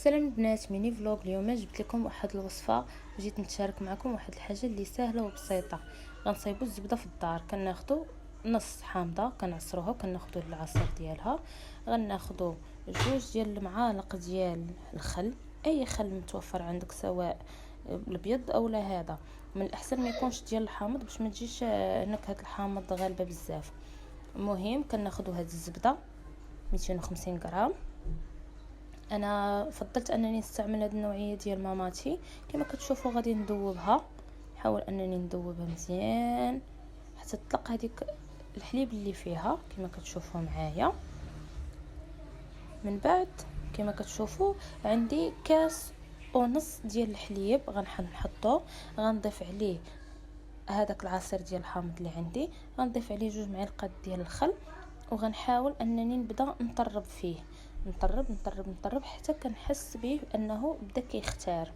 السلام البنات، ميني فلوق. اليوم جبت لكم واحد الوصفه وجيت نتشارك معكم واحد الحاجه اللي سهله وبسيطه. غنصايبوا الزبده في الدار، كناخذوا نص حامضه كنعصروها وكناخذوا العصير ديالها. غناخذوا جوج ديال المعالق ديال الخل، اي خل متوفر عندك سواء الابيض او لا. هذا من الاحسن ما يكونش ديال الحامض باش ما تجيش نكهه الحامض غالبه بزاف. المهم كناخذوا هاد الزبده 250 غرام. انا فضلت انني نستعمل هذه النوعيه ديال ماماتي. كما كتشوفوا غادي ندوبها، نحاول انني ندوبها مزيان حتى تطلق هذيك الحليب اللي فيها كما كتشوفوا معايا. من بعد كما كتشوفوا عندي كاس ونص ديال الحليب غنحطوه، غنضيف عليه هذاك العصير ديال الحامض اللي عندي، غنضيف عليه 2 معالق ديال الخل، وغنحاول انني نبدا نطرب فيه، نطرب حتى كنحس به انه بدا كيختار،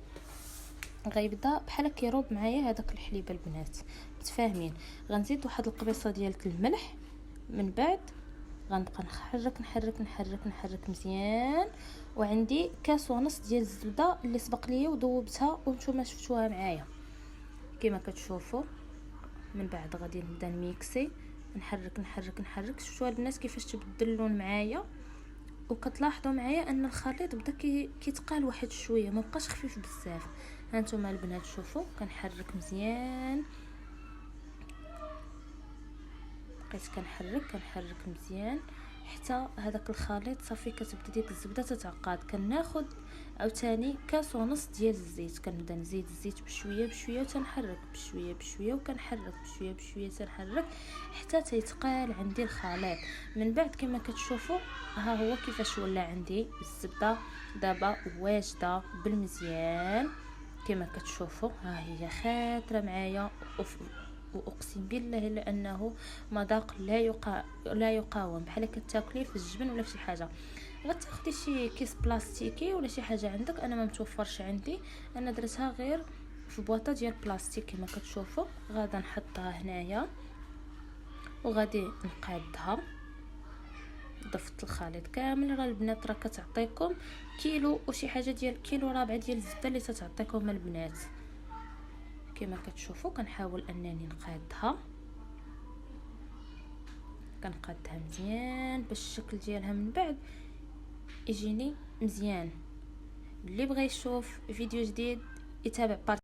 غيبدا بحال كيروب معايا هذاك الحليب. البنات متفاهمين؟ غنزيد واحد القبيصه ديال الملح. من بعد غنبقى نحرك مزيان. وعندي كاس ونص ديال الزبده اللي سبق ليا وذوبتها وانتم شفتوها معايا كما كتشوفوا. من بعد غادي نبدا نميكسي، نحرك. شفتوا البنات كيفاش تبدل اللون معايا؟ وكتلاحظوا معايا ان الخليط بدا كيتقال واحد شويه، ما بقاش خفيف بزاف. هانتوما البنات شوفوا كنحرك مزيان، بقيت كنحرك مزيان حتى هذاك الخليط صافي كتبدا ديك الزبده تتعقد. كناخذ عاوتاني كاس ونص ديال الزيت، كنبدا نزيد الزيت بشويه وتنحرك بشويه وكنحرك بشويه تنحرك حتى تيتقال عندي الخليط. من بعد كما كتشوفوا ها هو كيفاش ولا عندي الزبده دابا واجده بالمزيان. كما كتشوفوا ها هي خاطره معايا، واقسم بالله لانه مذاق لا يقاوم، بحال كتاكليه في الجبن ولا في شي حاجه. غتاخدي شي كيس بلاستيكي ولا شي حاجه عندك، انا ما متوفرش عندي، انا درتها غير في بواطه ديال بلاستيك كما كتشوفوا. غادا نحطها هنايا وغادي نقادها. ضفت الخليط كامل. راه البنات راه كتعطيكم كيلو وشي حاجه ديال كيلو ربع ديال الزبده اللي تتعطيكم البنات. كما كتشوفوا كنحاول انني نقادها مزيان باش الشكل ديالها من بعد يجيني مزيان. اللي بغى يشوف فيديو جديد يتابع